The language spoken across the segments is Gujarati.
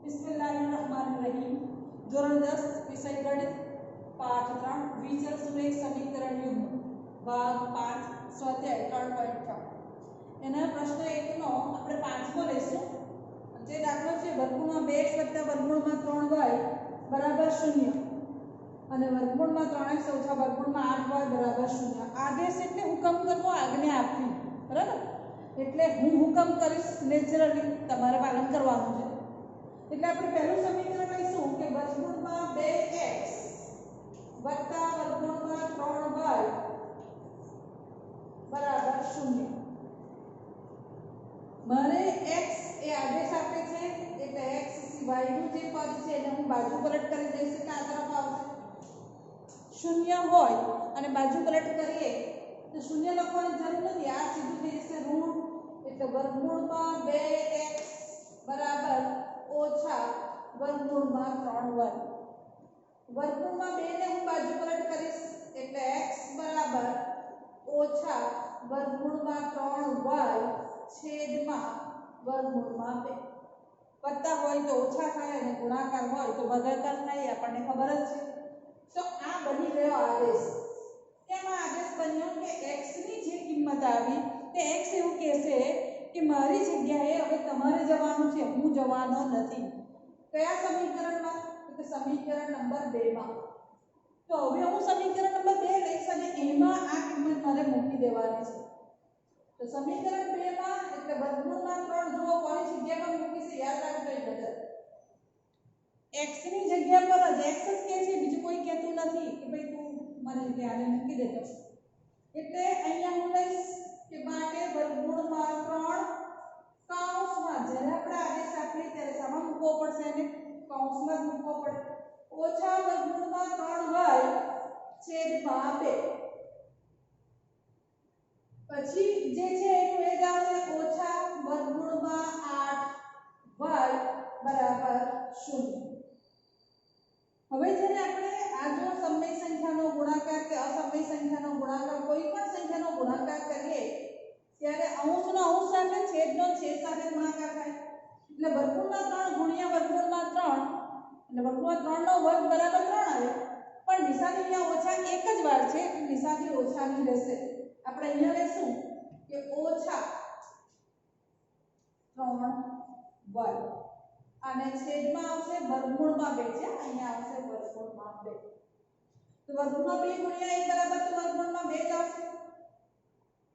बिस्मिल्लाहिर्रहमानिर्रहीम। ધોરણ 10 વિષય ગણિત પાઠ 3 વિચલ સુરેખ સમીકરણ યુગ્મ ભાગ 5 સ્વાધ્યાય 3.3 એના પ્રશ્ન 1 નો આપણે પાંચમો લઈશું। જે દાખલો છે વર્ગમૂળમાં 2x + વર્ગમૂળમાં 3y બરાબર 0 અને વર્ગમૂળમાં 3x ઓછા વર્ગમૂળમાં 8y બરાબર 0। આદેશ એટલે હુકમ કરવો, આજ્ઞા આપવી, બરાબર? એટલે હું હુકમ કરીશ, નેચરલી તમારે પાલન કરવાનું છે। એટલે આપણે પહેલું સમીકરણ લઈશું કે વર્ગમૂળમાં 2x વત્તા વર્ગમૂળમાં 3y બરાબર 0। મારે x એ આદેશ આપે છે એટલે x સિવાયનું જે પદ છે એને હું બાજુ પલટ કરી દઈશ એટલે આ તરફ આવશે। 0 હોય અને બાજુ પલટ કરીએ તો 0 લખવાની જરૂર નથી, આ સીધું થઈ જશે ઋણ, એટલે વર્ગમૂળમાં 2x બરાબર ઓછા વર્ગમૂળમાં 3y। વર્ગમૂળમાં 2 ને હું બાજુ પલટ કરીશ એટલે x બરાબર ઓછા વર્ગમૂળમાં 3y છેદમાં વર્ગમૂળમાં 2। વત્તા હોય તો ઓછા થાય અને ગુણાકાર હોય તો ભાગાકાર થાય, આપણને ખબર જ છે। તો આ બની ગયો આદેશ। તેમાં આદેશ બન્યો કે x ની જે કિંમત આવી તે x એવું કહેશે કે મારી જગ્યાએ હવે તમારે જવાનું છે, હું જવાનો નથી। કયા સમીકરણમાં? તો સમીકરણ નંબર 2 માં। તો હવે હું સમીકરણ નંબર 2 લઈશ અને એમાં આ કિંમત મારે મૂકી દેવાની છે। તો સમીકરણ 2 માં એટલે વર્ગમૂળમાં 3 જુઓ કોની જગ્યામાં મૂકી છે, યાદ રાખજો એક નજર। x ની જગ્યા પર જ x જ કહે છે, બીજું કોઈ કહેતું નથી કે ભાઈ તું મને ત્યાં મૂકી દેતો। એટલે અહીંયા હું લઈશ કે માટે વર્ગમૂળમાં 3 કૌંસમાં જ્યારે આપણે આદેશ આપીએ ત્યારે સામા મૂકવો પડશે અને કૌંસમાં જ મૂકવો પડે ઓછા વર્ગમૂળમાં 3y છેદમાં 2। પછી જે છે એનું એ જ આવશે ઓછા વર્ગમૂળમાં 8y બરાબર 0। હવે જ્યારે આપણે આ જો સમય સંખ્યાનો ગુણાકાર કે અસમય સંખ્યાનો ગુણાકાર કોઈ પણ સંખ્યાનો ગુણાકાર કરીએ ત્યારે અંશનો અંશ સાથે છેદનો છેદ સાથે ગુણાકાર થાય। એટલે વર્ગમૂળમાં 3 ગુણ્યા વર્ગમૂળમાં 3 એટલે વર્ગમૂળમાં 3 નો વર્ગ બરાબર 3 આવે, પણ નિશાની અહીંયા ઓછા એક જ વાર છે એટલે નિશાની ઓછાની રહેશે। આપણે અહીંયા લઈશું કે ઓછા 3y અને છેદમાં આવશે વર્ગમૂળમાં 2 છે, અહીંયા આવશે વર્ગમૂળમાં 2। તો વર્ગમૂળમાં 2 ગુણ્યા 1 બરાબર તો વર્ગમૂળમાં 2 જ આવશે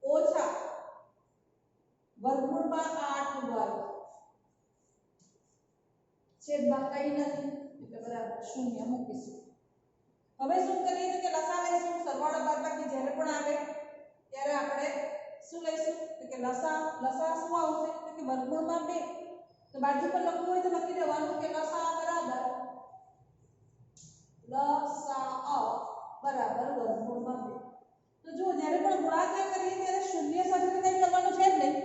ઓછા વર્ગમૂળમાં 8y છેદમાં કંઈ નથી એટલે બરાબર 0 મૂકીશું। હવે શું કરીએ કે લસા લઈશું, સરવાળો બાદબાકી જ્યારે પણ આવે ત્યારે આપણે શું લઈશું કે લસા શું આવશે કે વર્ગમૂળમાં 2। તો બાજુ પર લખવું હોય તો લખી દેવાનું કે લસા બરાબર વર્ગમૂળમાં 2। તો જો જ્યારે પણ ગુણાકાર કરીએ ત્યારે શૂન્ય સાથે કંઈ કરવાનું છે જ નહીં,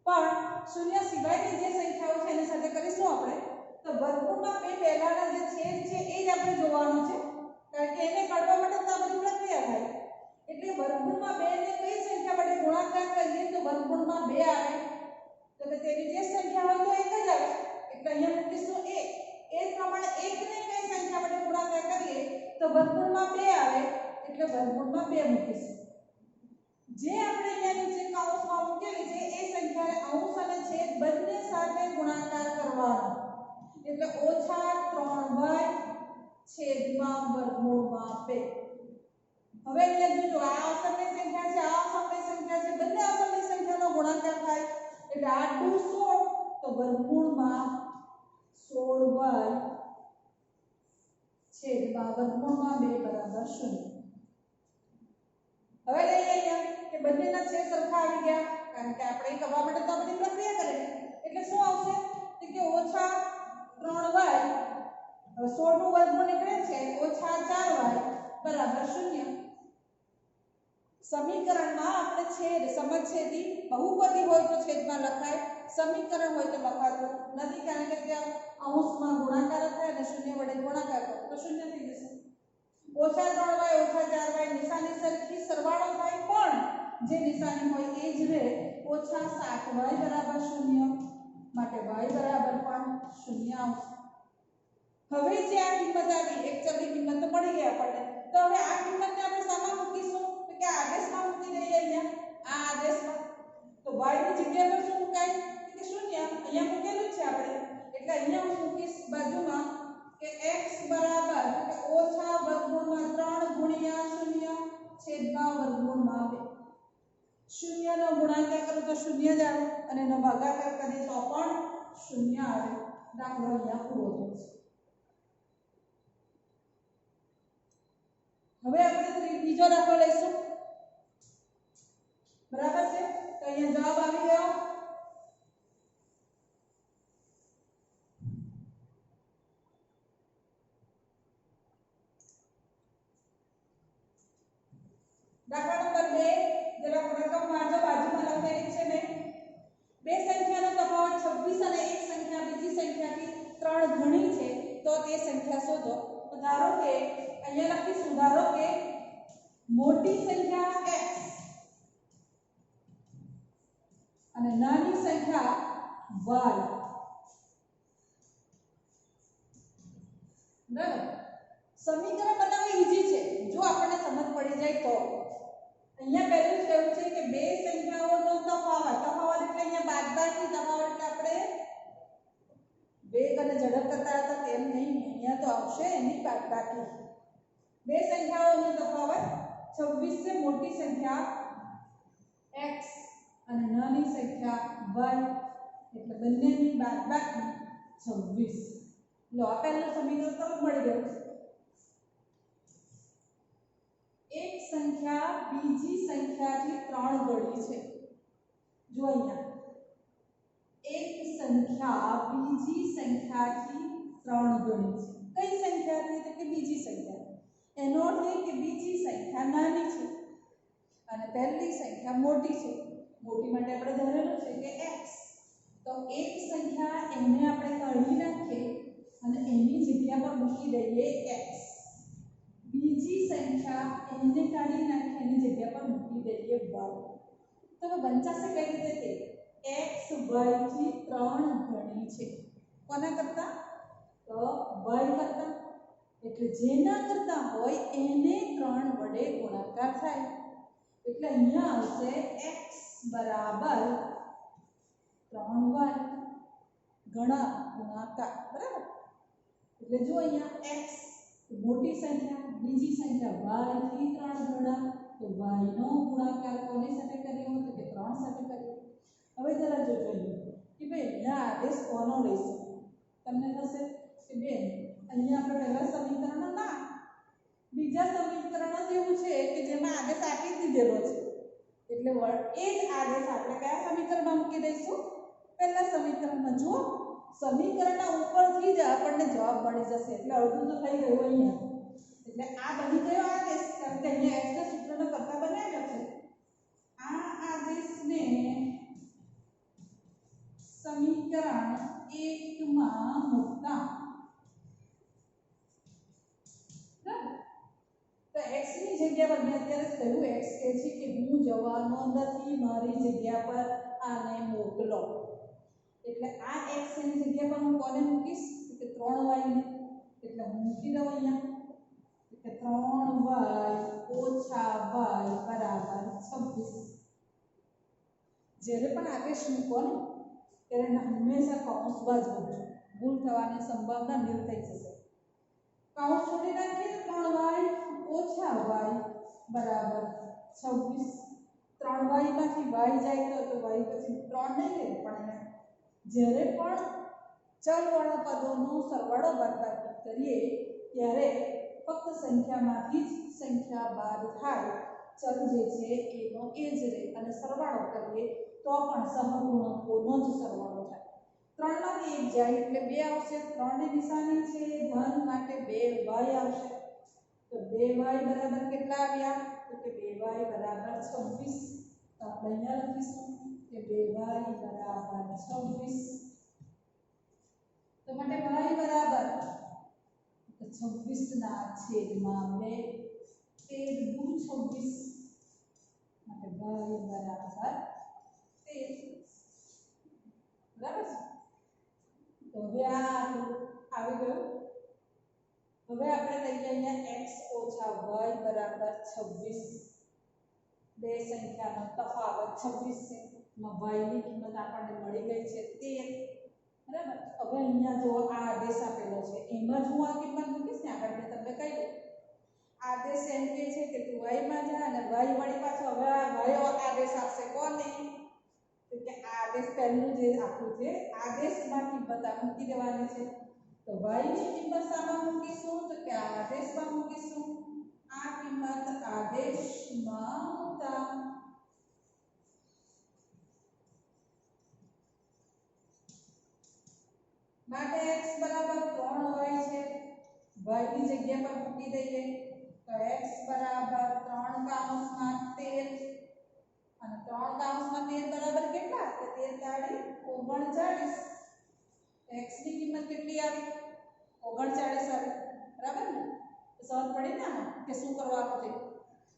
પણ શૂન્ય સિવાયની જે સંખ્યાઓ છે એની સાથે કરીશું આપણે। તો વર્ગમૂળમાં 2 પહેલાના જે છેદ છે એ જ આપણે જોવાનું છે, કારણ કે એને કાઢવા માટે તો આ બધી પ્રક્રિયા થાય। એટલે વર્ગમૂળમાં 2 ને કઈ સંખ્યા વડે ગુણાકાર કરીએ તો વર્ગમૂળમાં 2 આવે, તો કે તેની જે સંખ્યા હોય તો એક જ આવે એટલે અહીંયા મૂકીશું 1। એ પ્રમાણે 1 ને કઈ સંખ્યા વડે ગુણાકાર કરીએ તો વર્ગમૂળમાં 2 આવે એટલે વર્ગમૂળમાં 2 મૂકીશું। જે આપણે અહીંયા નીચે કૌંસમાં મૂકેલી છે એ સંખ્યાને અંશ અને છેદ બંને સાથે ગુણાકાર કરવાનો એટલે ઓછા 3y છેદમાં વર્ગમૂળમાં 2। હવે અહીંયા જોજો આ અસમય સંખ્યા છે, આ અસમય સંખ્યા છે, બંને અસમય સંખ્યાનો ગુણાકાર થાય એટલે 8 દુ 16 તો વર્ગમૂળમાં 16y છેદમાં વર્ગમૂળમાં 2 બરાબર 0। હવે લઈએ અહીંયા કે બંનેના છેદ સરખા આવી ગયા, કારણ કે આપણે કરવા માટે તો આ બધી પ્રક્રિયા કરેલી એટલે શું આવશે કે ઓછા 3y 16 નું વર્ગમૂળ નીકળે છે ઓછા 4y બરાબર 0। સમીકરણમાં આપણે છેદ સમછેદી બહુપદી હોય તો છેદમાં લખાય, સમીકરણ હોય તો લખાતું નથી, કારણ કે ત્યાં અંશમાં ગુણાકાર થાય અને શૂન્ય વડે ગુણાકાર કરો તો શૂન્ય થઈ જશે। ઓછા 3y ઓછા 4y નિશાની સરખી, સરવાળો થાય પણ જે નિશાની હોય એ જ રહે। ઓછા 7y બરાબર 0 માટે y બરાબર પણ 0। હવે જે આ કિંમત આવી એક ચલની કિંમત તો મળી ગઈ આપણને, તો હવે આ કિંમતને આપણે શામાં મૂકીશું તો કે આદેશમાં મૂકી દઈએ અહીંયા આ આદેશમાં, તો y ની જગ્યા પર શું મુકાય કે 0 અહીંયા મૂકેલું છે આપણે, એટલે અહીંયા હું મૂકીશ બાજુમાં કે x બરાબર કે ઓછા વર્ગમૂળમાં 3 ગુણ્યા 0 છેદમાં વર્ગમૂળમાં 2, 0 નો ગુણાકાર કરો તો 0 જ આવે અને એનો ભાગાકાર કરીએ તો પણ 0 આવે. દાખલો અહીંયા પૂરો થાય છે. હવે આપણે બીજો દાખલો લઈશું. બરાબર છે, તો અહીંયા જવાબ આવી ગયો. દાખલા નંબર 2 જરા રકમ વાંચો, બાજુમાં લખેલી છે મેં. બે સંખ્યાનો તફાવત 26 અને એક સંખ્યા બીજી સંખ્યાથી 3 ગણી છે તો તે સંખ્યા શોધો. તો ધારો કે અહીંયા લખીશું, ધારો કે મોટી સંખ્યા x અને નાની સંખ્યા y. બરાબર, સમીકરણ બનાવવું ઈઝી છે જો આપણને સમજ પડી જાય તો. અહીંયા પહેલું જ કહેવું છે કે બે સંખ્યાઓનો તફાવત એટલે અહીંયા બાદબાકી તફાવત એટલે આપણે વેગ અને ઝડપ કરતા હતા તેમ નહીં, અહીંયા તો આવશે એની બાદબાકી. બે સંખ્યાઓનો તફાવત 26 છે, મોટી સંખ્યા x અને નાની સંખ્યા y, એટલે બંનેની બાદબાકી 26. લો આ પહેલું સમીકરણ તમને મળી ગયું. એક સંખ્યા બીજી સંખ્યાથી 3 ગણી છે. જો અહીંયા એક સંખ્યા બીજી સંખ્યાથી 3 ગણી છે. કઈ સંખ્યાથી? તો કે બીજી સંખ્યા. એનો અર્થ એ કે બીજી સંખ્યા નાની છે અને પહેલી સંખ્યા મોટી છે. મોટી માટે આપણે ધારેલું છે કે x, તો એક સંખ્યા એને આપણે કાઢી નાખીએ અને એની જગ્યા પર મૂકી દઈએ x. બીજી સંખ્યા એને કાઢી નાખી એની જગ્યા પર મૂકી દઈએ y. તો બનચાશે કઈ રીતે તે x y થી 3 ગણી છે. કોના કરતા? તો y કરતા. એટલે જેના કરતા હોય એને 3 વડે ગુણાકાર થાય. એટલે અહીંયા આવશે x બરાબર 3y ગુણાકાર. બરાબર, એટલે જો અહીંયા x મોટી સંખ્યા બીજી સંખ્યા y થી 3 ગણા, તો y નો ગુણાકાર કોની સાથે કર્યો તો કે 3 સાથે કર્યો. હવે જરા જોઈએ કે ભાઈ અહીંયા આદેશ કોનો લેશે. તમને થશે કે બેન અહીંયા આપણે પહેલા સમીકરણ ના બીજા સમીકરણ જ એવું છે કે જેમાં આદેશ આપી દીધેલો છે, એટલે એ જ આદેશ આપણે કયા સમીકરણમાં મૂકી દઈશું? પહેલા સમીકરણમાં. જો સમીકરણના ઉપરથી જ આપણને જવાબ મળી જશે, એટલે અડધું તો થઈ ગયું અહીંયા. એટલે આ બની ગયો આદેશ, કારણ કે અહીંયા x ના સૂત્રનો કરતા બનાવ્યો છે. આ આદેશને સમીકરણ 1 માં મૂકતા તો x ની જગ્યા પર મેં અત્યારે કહ્યું x કહે છે કે હું જવાનો નથી, મારી જગ્યા પર આને મોકલો. એટલે આ x ની જગ્યા પર હું કોને મૂકીશ કે 3y ને. એટલે હું મૂકી દઉં અહીંયા કે 3y ઓછા y બરાબર 26. જ્યારે પણ આદેશ મૂકો ને ત્યારે હંમેશા કૌંસમાં જ મૂકજો, ભૂલ થવાની સંભાવના નિર થઈ જશે. કૌંસ છોડી નાખીએ 3y ઓછા y બરાબર 26. 3y માંથી y જાય તો y પછી 3 નહીં લે, પણ જ્યારે પણ ચલવાળા પદોનો સરવાળો બાદબાકી કરીએ ત્યારે ફક્ત સંખ્યામાંથી જ સંખ્યા બાદ થાય. ચલ જે છે એનો એ જ રહે અને સરવાળો કરીએ તો પણ સહગુણકોનો જ સરવાળો થાય. 3 માંથી 1 જાય એટલે 2 આવશે. 3 ની નિશાની છે ધન માટે 2y આવશે. તો 2y બરાબર કેટલા આવ્યા તો કે 2y બરાબર 26. તો આપણે અહીંયા લખીશું કે 2y બરાબર 26. તો માટે y બરાબર 26 ના છેદમાં 2, 13 દુ 26, માટે y બરાબર 13. બરાબર છે. તો હવે આ આવી ગયું. હવે આપણે લઈએ અહીંયા x ઓછા y બરાબર 26. બે સંખ્યાનો તફાવત 26 છે. એમાં y ની કિંમત આપણને મળી ગઈ છે 13. બરાબર. હવે અહીંયા જો આ આદેશ આપેલો છે એમાં જ હું આ કિંમત મૂકીશ ને, આગળ મેં તમને કહ્યું આદેશ એમ કહે છે કે તું y માં જા અને y વળી પાછો હવે આ y આદેશ આપશે કોને, તો કે આ આદેશ પહેલું જે આપ્યું છે આદેશમાં કિંમત આ મૂકી દેવાની છે. તો y ની કિંમત શામાં મૂકીશું, તો કે આ આદેશમાં મૂકીશું. આ કિંમત આદેશમાં મૂકતા માટે x બરાબર 3 હોય છે. y ની જગ્યા પર મૂકી દઈએ તો x બરાબર 3 કાઉન્સમાં 13 અને 3 કાઉન્સમાં 13 બરાબર કેટલા, કે 13 39. x ની કિંમત કેટલી આવી, 39 આવી. બરાબર ને, તો સમજ પડી ને આમાં કે શું કરવાનું છે.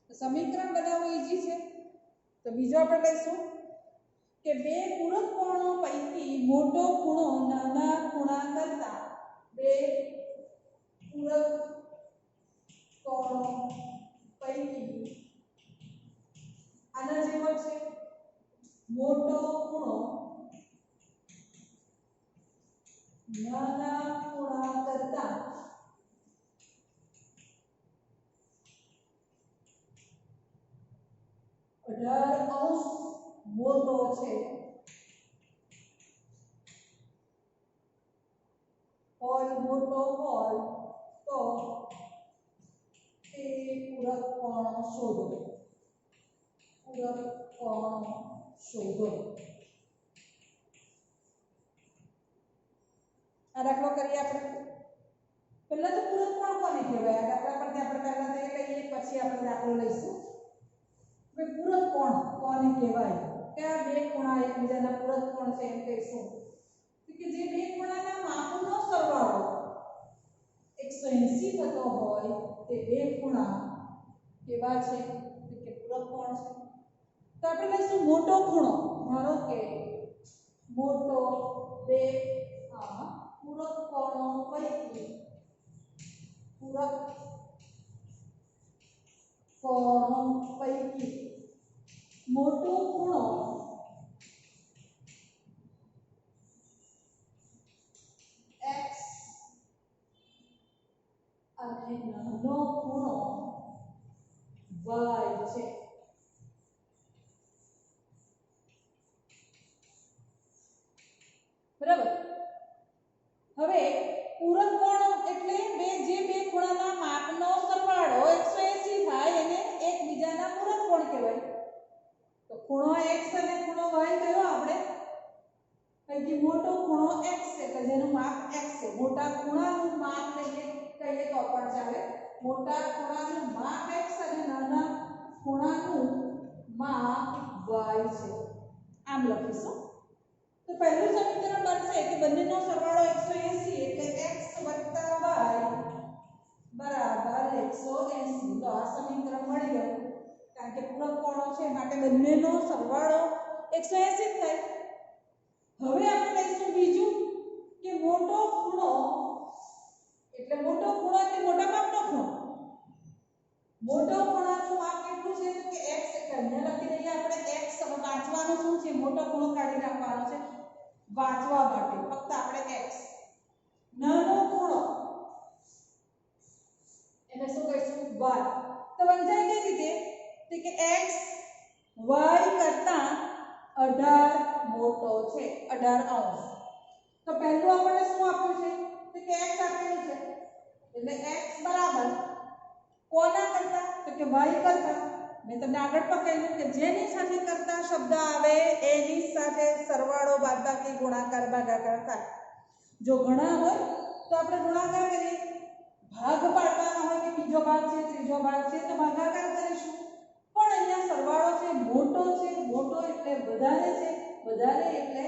તો સમીકરણ બનાવવું ઈઝી છે. તો બીજો આપણે લઈશું કે બે પૂરક કોણો પૈકી મોટો ખૂણો નાના ખૂણા કરતા બે પૂરક કોણો પૈકી આના જેવો છે મોટો ખૂણો નાના ખૂણા કરતા 18° મોટો છે હોય મોટો હોય તો તે પૂરક કોણ શોધો. પૂરક કોણ શોધો. આ દાખલો કરીએ આપણે. પહેલા તો પૂરક કોણ કોને કહેવાય, આ દાખલા પરથી આપણે પહેલા તો એ લઈએ પછી આપણે દાખલો લઈશું. હવે પૂરક કોણ કોને કહેવાય, કયા બે ખૂણા એકબીજાના પૂરક કોણ છે એમ કહીશું કે જે બે ખૂણાના માપનો સરવાળો 180 થતો હોય તે બે ખૂણા કેવા છે, કે પૂરક કોણ છે. તો આપણે લઈશું મોટો ખૂણો. ધારો કે મોટો બે પૂરક કોણો પૈકી પૂરક કોણો પૈકી મોટો ખૂણો x અને નાનો ખૂણો y છે. બરાબર. હવે પૂરક કોણ એટલે જે બે ખૂણાના માપનો સરવાળો 180 થાય એને એકબીજાના પૂરક કોણ કહેવાય. તો ખૂણો x અને ખૂણો y કયો આપણે, પૈકી મોટો ખૂણો x છે કે જેનું માપ x છે. મોટા ખૂણાનું માપ લઈએ કહીએ તો પણ ચાલે. મોટા ખૂણાનું માપ x અને નાના ખૂણાનું માપ y છે. આમ લખીશું. તો પહેલું સમીકરણ બનશે કે બંનેનો સરવાળો 180 એટલે x + y બરાબર 180. તો આ સમીકરણ મળી ગયું. કારણ કે પૂરક કોણો છે માટે બંનેનો સરવાળો 180 થાય. હવે આપણે લઈશું બીજું કે મોટો ખૂણો એટલે મોટો ખૂણો એટલે મોટા માપનો ખૂણો. મોટો ખૂણાનું માપ કેટલું છે, તો કે x એટલે અહીંયા લખી દઈએ આપણે x. વાંચવાનું શું છે, મોટો ખૂણો કાઢી નાખવાનો છે વાંચવા માટે, ફક્ત આપણે x. નાનો ખૂણો એને શું કહીશું, y. તો વંચાય કઈ રીતે, તો કે x y કરતા 18 મોટો છે, 18°. તો પહેલું આપણે શું આપ્યું છે, તો કે x આપેલું છે એટલે x બરાબર કોના કરતા, તો કે y કરતા. મેં તમને આગળ પણ કહ્યું કે જેની સાથે કરતા શબ્દ આવે એની સાથે સરવાળો બાદબાકી ગુણાકાર ભાગાકાર થાય. જો ઘણા હોય તો આપણે ગુણાકાર કરીએ, ભાગ પાડવાના હોય કે બીજો ભાગ છે ત્રીજો ભાગ છે તો ભાગાકાર કરીશું. પણ અહીંયા સરવાળો છે, મોટો છે, મોટો એટલે વધારે છે, વધારે એટલે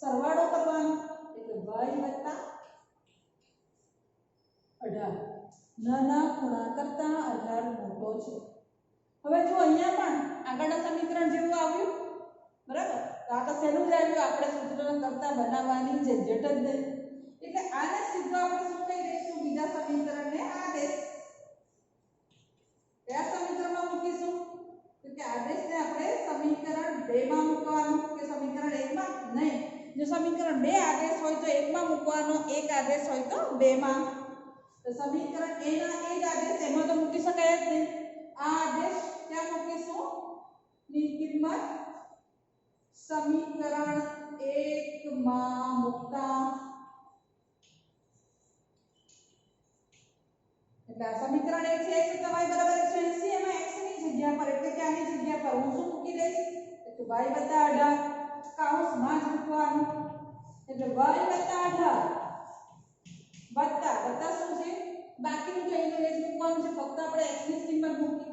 સરવાળો કરવાનો એટલે y + 18. નાના ખૂણા કરતા 18 મોટો છે. હવે જો અહીંયા પણ આગળના સમીકરણ જેવું આવ્યું, બરાબર. તો આ તો સહેલું જ આવ્યું, આપણે સૂત્ર કરતા બનાવવાની ઝંઝટ જ નહીં. એટલે આને સીધું આપણે શું કહી દઈશું, બીજા સમીકરણને આ હોય તો એકમાં મૂકવાનો, એક આદેશ હોય તો બેમાં. તો સમીકરણ એના એ જ આદેશ એમાં તો મૂકી શકાય જ નહીં. આ આદેશ ક્યાં મૂકીશું? ની કિંમત સમીકરણ 1 માં મૂકતા, એટલે સમીકરણ 1 છે x y બરાબર 180, એમાં x ની જગ્યા પર એટલે કે આની જગ્યા પર હું શું મૂકી દઈશ? તો y + 18 કૌંસમાં જ મૂકવાનું. એટલે y + 18 વત્તા શું છે? બાકીનું તો એનું એ જ મૂકવાનું છે, ફક્ત આપણે x ની કિંમત મૂકી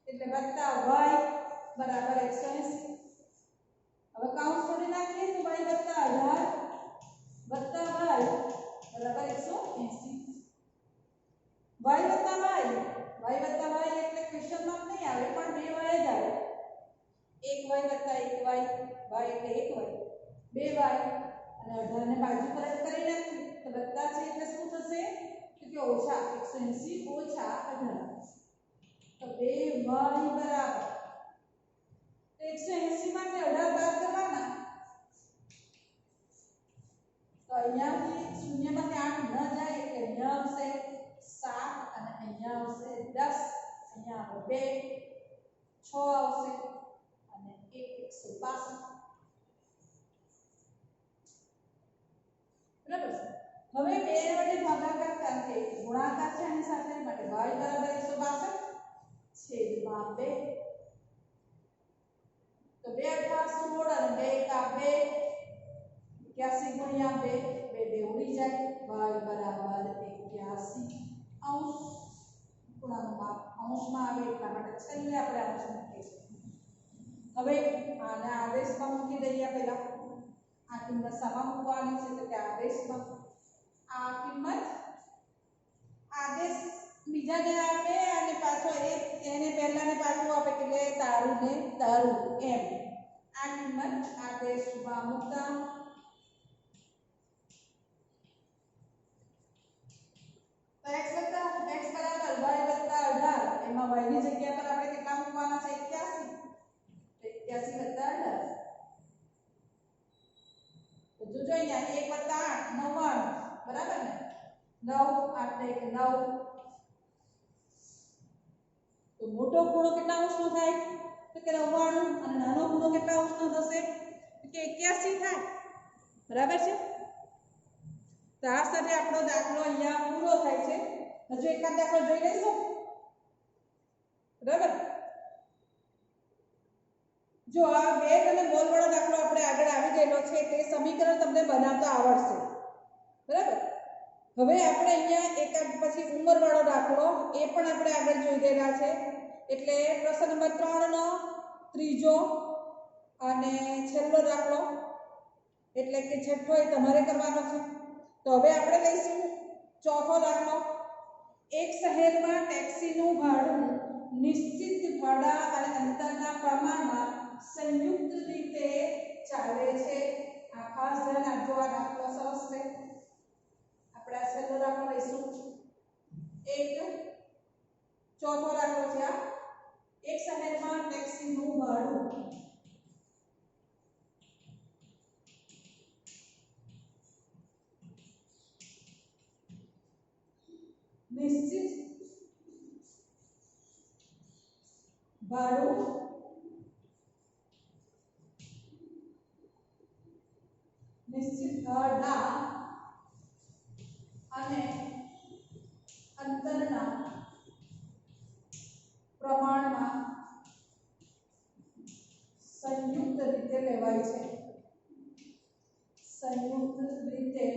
એટલે વત્તા y બરાબર 180. હવે કૌંસ છોડી નાખીએ તો y + 18 વત્તા y બરાબર 180. y એટલે ક્વેશ્ચન માર્ક નહીં આવે પણ બે y જ આવે. 1y વત્તા 1y, y એટલે 1y, 2y અને 18 ને બાજુ પરત કરી નાખીએ તો વત્તા છે એટલે શું થશે? તો કે ઓછા 180 ઓછા 18 તો 2y બરાબર 180 માંથી 18 બાદ કરવાના તો અહીંયાથી શૂન્યમાંથી 8 ન જાય એટલે અહીંયા આવશે 7 અને અહીંયા આવશે 10, અહીંયા આવે 2, 6 આવશે અને 1 165. બરાબર. હવે 2 વડે ભાગાકાર કારણ કે ગુણાકાર છે એની સાથે માટે y બરાબર 162 છેદમાં 2. તો 2 * 8 = 16 અને 2 * 2 81 ગુણ્યા 2 2 ઉડી જાય y બરાબર 81 અંશ. ખૂણાનું માપ અંશમાં આવે એટલા માટે છેલ્લે આપણે અંશ મૂકીએ છીએ. હવે આને આદેશમાં મૂકી દઈએ. પહેલા આ કિંમત સામા મૂકવાની છે તો કે આદેશમાં આ કિંમત આદેશ બીજા જે આપે અને પાછો એને પહેલાને પાછું આપે એટલે તારું ને તારું એમ આ કિંમત આદેશમાં મૂકતા તો x બરાબર y + 18 એમાં y ની જગ્યા પર આપણે કેટલા મૂકવાના છે? 81 તો 81 + 18 તો જોજો અહીંયા 1 + 8 99 બરાબર ને 9 8 1 9. તો મોટો ખૂણો કેટલા અંશનો થાય? તો કે 99 અને નાનો ખૂણો કેટલા અંશનો થશે? તો કે 81 થાય. બરાબર છે. તો આ સાથે આપણો દાખલો અહીંયા પૂરો થાય છે. હજુ એકાદ દાખલો જોઈ લઈશું. બરાબર. જો આ બેગ અને બોલ વાળો દાખલો આપણે આગળ આવી ગયેલો છે તે સમીકરણ તમને બનાવતા આવડશે. બરાબર. હવે આપણે અહીંયા એકાદ પછી ઉંમર વાળો દાખલો એ પણ આપણે આગળ જોઈ ગયેલા છે. એટલે પ્રશ્ન નંબર 3 નો ત્રીજો અને છેલ્લો દાખલો એટલે કે છઠ્ઠો એ તમારે કરવાનો છે. તો હવે આપણે લઈશું ચોથો દાખલો. એક શહેરમાં ટેક્સીનું ભાડું નિશ્ચિત ભાડા અને અંતરના પ્રમાણમાં સંયુક્ત રીતે ચાલે છે. આ ખાસ ધ્યાન આપજો. આ દાખલો સરસ છે. આપણે આ છેલ્લો દાખલો લઈશું. એક ચોથો દાખલો છે. આ એક શહેરમાં ટેક્સીનું ભાડું નિશ્ચિત ભાડું નિશ્ચિત ભાડા અને અંતરના પ્રમાણમાં સંયુક્ત રીતે લેવાય છે. સંયુક્ત રીતે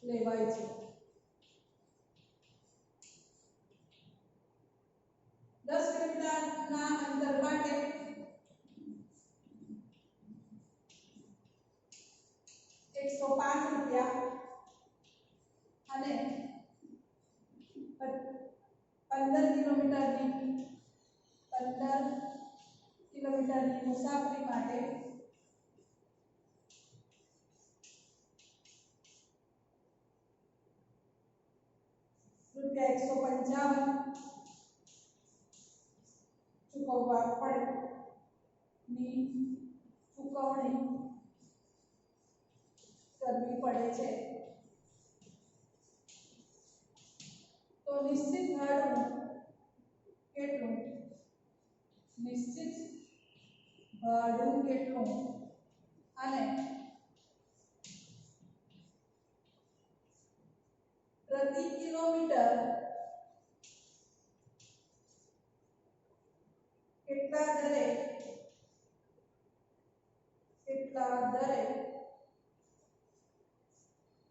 લેવાય છે. 10 કિલોમીટરના અંતર માટે 105 રૂપિયા અને 15 કિલોમીટરની મુસાફરી માટે ₹155 ચૂકવવા પડે. ની ચૂકવણી કરવી પડે છે. તો નિશ્ચિત ભાડું કેટલું? નિશ્ચિત ભાડું કેટલું અને પ્રતિ કિલોમીટર કેટલા દરે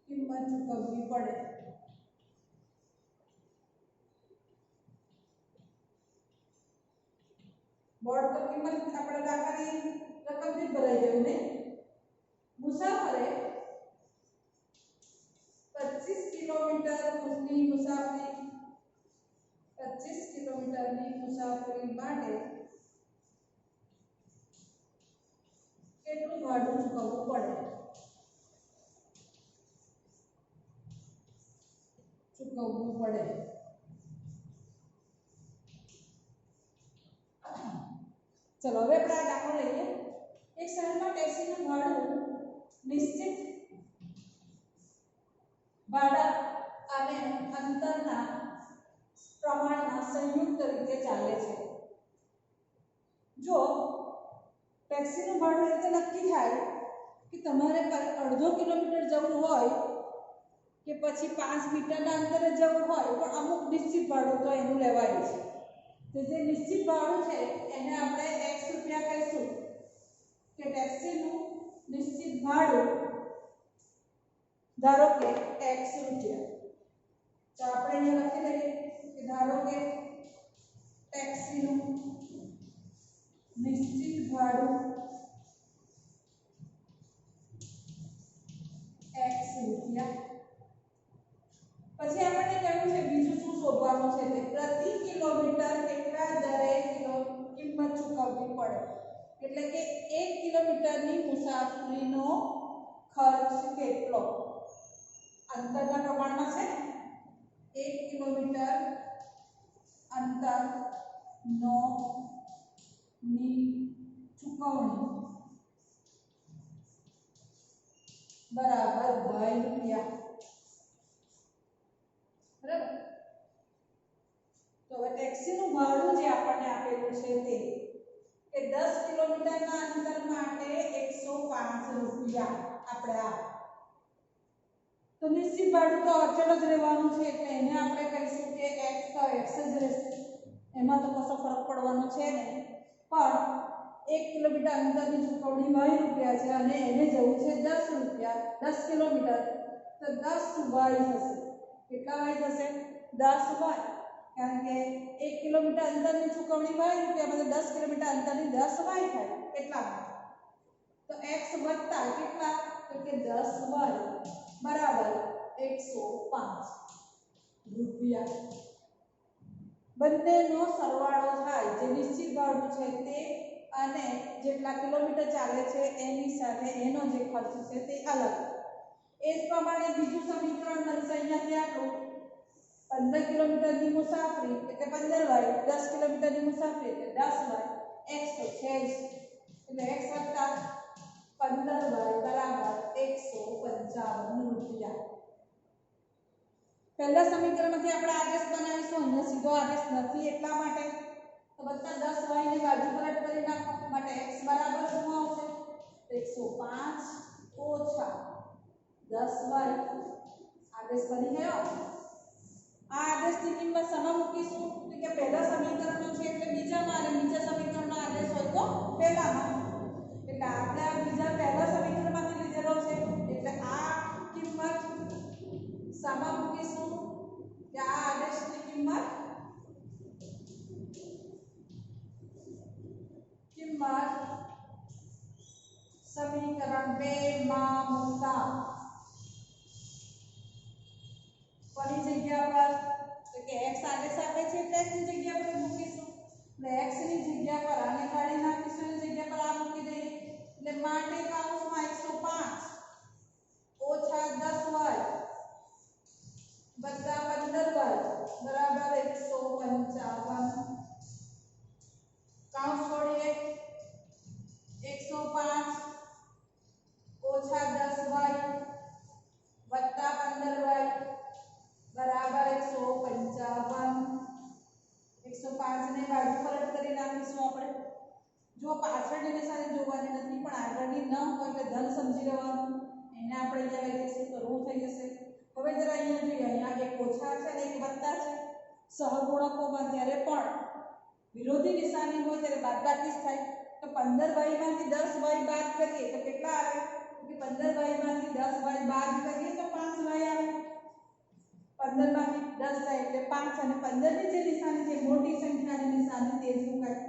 કિંમત ચૂકવવી પડે. બોર્ડ પર કિંમત આપણે દાખલાની રકમથી ભરાઈ ગયું ને. મુસાફરે 25 કિલોમીટરની મુસાફરી માટે કેટલું ભાડું ચૂકવવું પડે? ચલો હવે આપણે આ દાખલો લઈએ. એક શહેરમાં ટેક્સીનું ભાડું નિશ્ચિત ભાડા અને અંતરના પ્રમાણમાં સંયુક્ત રીતે ચાલે છે. જો ટેક્સીનું ભાડું રીતે નક્કી થાય કે તમારે અડધો કિલોમીટર જવું હોય કે પછી 5 મીટરના અંતરે જવું હોય, પણ અમુક નિશ્ચિત ભાડું તો એનું લેવાય છે. તો જે નિશ્ચિત ભાડું છે એને આપણે x રૂપિયા કહીશું કે ટેક્સીનું નિશ્ચિત ભાડું ધારો કે x રૂપિયા. તો આપણે અહીંયા લખી લઈએ કે ધારો કે ટેક્સીનું નિશ્ચિત ભાડું x રૂપિયા. પછી આપણને કહ્યું છે બીજું શું શોધવાનું છે, તે પ્રતિ કિલોમીટર કેટલા દરે કિંમત ચૂકવવી પડે. એટલે કે 1 કિલોમીટરની મુસાફરીનો ખર્ચ કેટલો? અંતરના પ્રમાણમાં છે. 1 કિલોમીટર અંતરનો ની ચૂકવણી બરાબર 2 રૂપિયા. બરાબર. તો હવે ટેક્સીનું ભાડું જે આપણને આપેલું છે તે કે 10 કિલોમીટરના અંતર માટે 105 રૂપિયા આપણે આ. તો નિશ્ચિત ભાડું તો અચળ જ રહેવાનું છે એટલે એને આપણે કહીશું કે x તો x જ રહેશે, એમાં તો કશો ફરક પડવાનો છે નહીં. પણ 1 કિલોમીટર અંતરની ચૂકવણી 20 રૂપિયા છે અને એને જવું છે 10 રૂપિયા 10 કિલોમીટર, તો 10 વાય થશે. કેટલા વાય થશે? 10 વાય. કારણ કે 1 કિલોમીટર અંતરની ચૂકવણી 20 રૂપિયામાં 10 કિલોમીટર અંતરની 10 વાય થાય. એટલા તો x વત્તા કેટલા? તો કે 10 વાય બરાબર 105 રૂપિયા. બંનેનો સરવાળો થાય જે નિશ્ચિત ભાડું છે તે અને જેટલા કિલોમીટર ચાલે છે એની સાથે એનો જે ખર્ચ છે તે અલગ. એ જ પ્રમાણે બીજું સમીકરણ બનશે અહીંયાથી આટલું 15 કિલોમીટરની મુસાફરી એટલે 15 વાય, 10 કિલોમીટરની મુસાફરી એટલે 10 વાય. x તો છે જ એટલે x વત્તા 15 વાય બરાબર 155 રૂપિયા. પહેલા સમીકરણમાંથી આપણે આદેશ બનાવીશું. અહીંયા સીધો આદેશ નથી એટલા માટે તો બધા 10 વાય ની બાજુ પલટ કરી નાખો. માટે x બરાબર શું આવશે? 105 ઓછા 10 વાય. આદેશ બની ગયો. આ આદેશની કિંમત શેમાં મૂકીશું? તો કે પહેલા સમીકરણનો છે એટલે બીજામાં અને બીજા સમીકરણનો આદેશ હોય તો પહેલામાં. એટલે આપણે આ બીજા પહેલા સમીકરણમાંથી લીધેલો છે એટલે આ કિંમત શેમાં મૂકીશું? કે આ આદેશની કિંમત સમીકરણ 2 માં મૂકતા કોની જગ્યા પર? તો કે x આદેશ આપે છે એટલે x ની જગ્યા પર મૂકીશું. એટલે x ની જગ્યા પર આને કાઢી નાખીશું, એની જગ્યા પર આ મૂકી દઈએ. એટલે માટે કૌંસમાં 105 ઓછા 10 વાય વત્તા 15 વાય બરાબર 155. કૌંસ છોડીએ 105 ઓછા 10 વાય બાજુ ફરટ કરી નાખીશું આપણે. જો પાછળની નિશાની જોવાની નથી પણ આગળની ન હોય એટલે ધન સમજી લેવાનું. એને આપણે અહીંયા લઈ જઈશું તો ઋણ થઈ જશે. હવે જરા અહીંયા જોઈએ, અહીંયા એક ઓછા છે અને એક વત્તા છે. સહગુણકોમાં જ્યારે પણ વિરોધી નિશાની હોય ત્યારે બાદબાકી જ થાય. તો 15y માંથી 10y બાદ કરીએ તો કેટલા આવે? કે 15y માંથી 10y બાદ કરીએ તો 5y આવે. 15 માંથી 10 જાય એટલે 5 અને 15 ની જે નિશાની છે મોટી સંખ્યાની નિશાની તે જ મુકાય.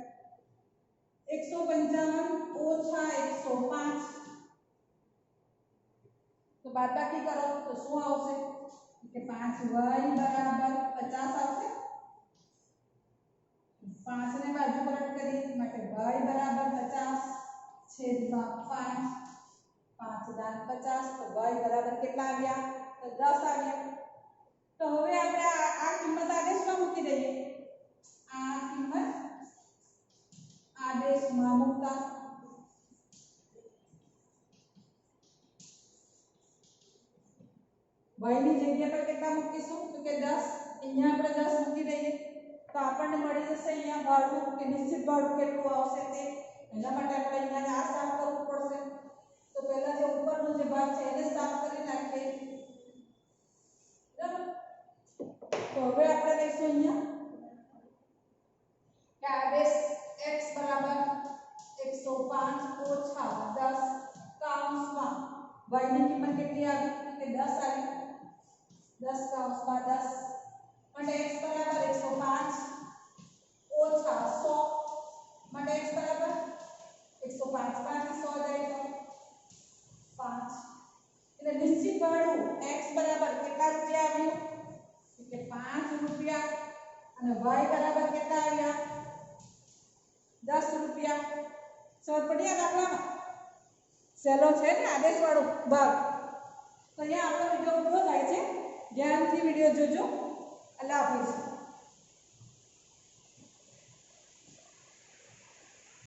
155 ઓછા 105 તો બાદબાકી કરો તો શું આવશે? કે 5y બરાબર 50 આવશે. 5 ને બાજુ પલટ કરી માટે y બરાબર 50 છેદમાં 5. 5 દાન 50 તો y બરાબર કેટલા આવ્યા? તો 10 આવ્યા. તો હવે આપણે આ કિંમત આદેશમાં મૂકી દઈએ. આ કિંમત આદેશમાં મૂકતા y ની જગ્યા પર કેટલા મૂકીશું? તો કે 10. અહીંયા આપણે 10 મૂકી દઈએ તો આપણને મળી જશે અહીંયા ભાડું કે નિશ્ચિત ભાડું કેટલું આવશે તે. એના માટે આપણે અહીંયા આ સાફ કરવું પડશે. તો પહેલા જે ઉપરનો જે ભાગ છે એને સાફ કરી નાખીએ. બરાબર? તો હવે આપણે લઈશું અહીંયા કે આદેશ x બરાબર 105 ઓછા 10 કૌંસમાં y ની કિંમત કેટલી આવી? કે 10 આવી. 10 કૌંસમાં 10 માટે x બરાબર 105 ઓછા 100 માટે x બરાબર 105 માંથી 100 જાય તો 5. એટલે નિશ્ચિત ભાડું x બરાબર કેટલા રૂપિયા આવ્યું? કે 5 રૂપિયા અને y બરાબર કેટલા આવ્યા? 10 રૂપિયા. સમજ પડી આ દાખલામાં? સહેલો છે ને આદેશ વાળો ભાગ. તો અહીંયા આપણો વિડિયો પૂરો થાય છે. ધ્યાનથી વિડિયો જોજો. અલ્લાહ હાફિઝ.